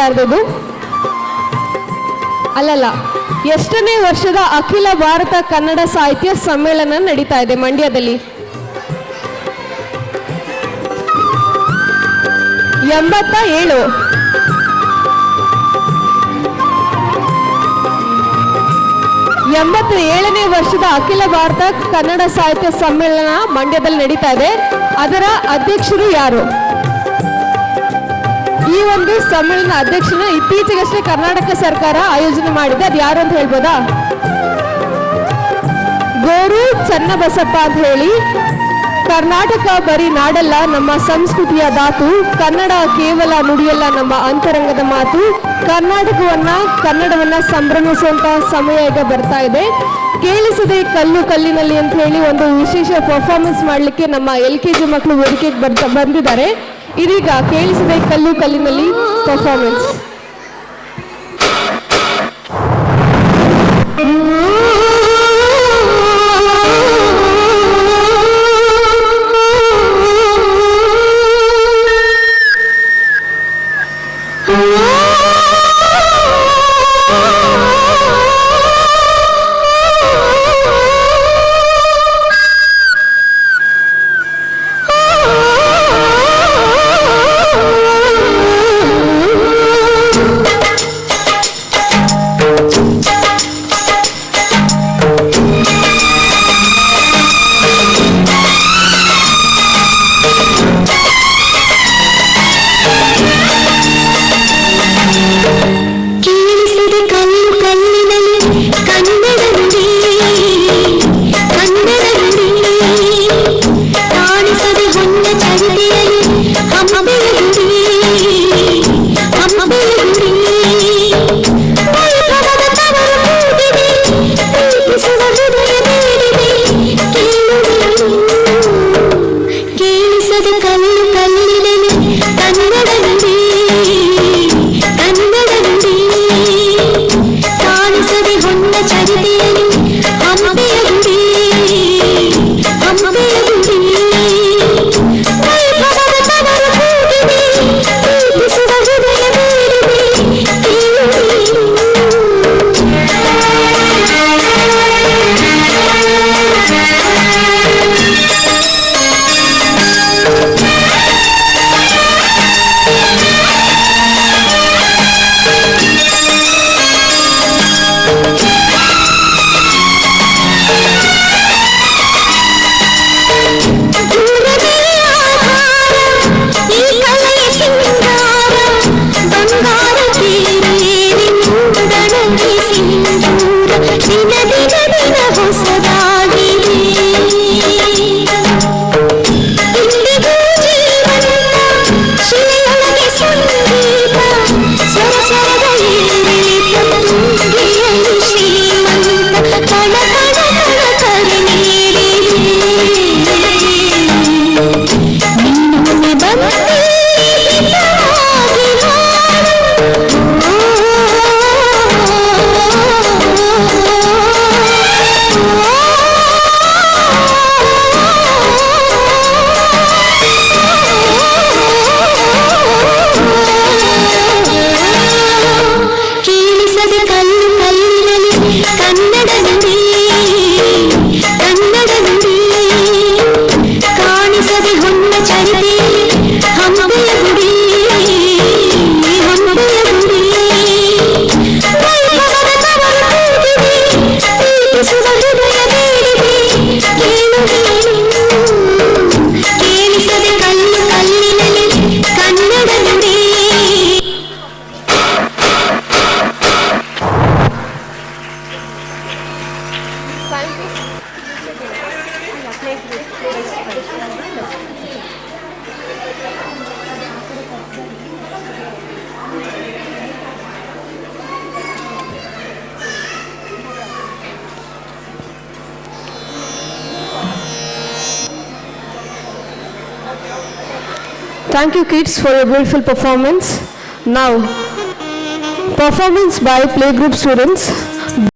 ಯಾರ್ದು? ಅಲ್ಲಲ್ಲ, ಎಷ್ಟನೇ ವರ್ಷದ ಅಖಿಲ ಭಾರತ ಕನ್ನಡ ಸಾಹಿತ್ಯ ಸಮ್ಮೇಳನ ನಡೀತಾ ಇದೆ ಮಂಡ್ಯದಲ್ಲಿ? 87. 87ನೇ ವರ್ಷದ ಅಖಿಲ ಭಾರತ ಕನ್ನಡ ಸಾಹಿತ್ಯ ಸಮ್ಮೇಳನ ಮಂಡ್ಯದಲ್ಲಿ ನಡೀತಾ ಇದೆ. ಅದರ ಅಧ್ಯಕ್ಷರು ಯಾರು? ಈ ಒಂದು ಸಮ್ಮೇಳನ ಅಧ್ಯಕ್ಷನ ಇತ್ತೀಚೆಗಷ್ಟೇ ಕರ್ನಾಟಕ ಸರ್ಕಾರ ಆಯೋಜನೆ ಮಾಡಿದೆ. ಅದು ಯಾರು ಅಂತ ಹೇಳ್ಬೋದಾ? ಗೋರು ಚನ್ನಬಸಪ್ಪ ಅಂತ ಹೇಳಿ. ಕರ್ನಾಟಕ ಬರೀ ನಾಡಲ್ಲ, ನಮ್ಮ ಸಂಸ್ಕೃತಿಯ ಧಾತು. ಕನ್ನಡ ಕೇವಲ ನುಡಿಯಲ್ಲ, ನಮ್ಮ ಅಂತರಂಗದ ಮಾತು. ಕನ್ನಡವನ್ನ ಸಂಭ್ರಮಿಸುವಂತಹ ಸಮಯ ಈಗ ಬರ್ತಾ ಇದೆ. ಕೇಳಿಸದೆ ಕಲ್ಲು ಕಲ್ಲಿನಲ್ಲಿ ಅಂತ ಹೇಳಿ ಒಂದು ವಿಶೇಷ ಪರ್ಫಾರ್ಮೆನ್ಸ್ ಮಾಡಲಿಕ್ಕೆ ನಮ್ಮ LKG ಮಕ್ಕಳು ವೇದಿಕೆಗೆ ಬಂದಿದ್ದಾರೆ. ಇದೀಗ ಕೇಳಿಸದೆ ಕಲ್ಲು ಕಲ್ಲಿನಲ್ಲಿ performance. Thank you kids for your beautiful performance. Now, performance by playgroup students.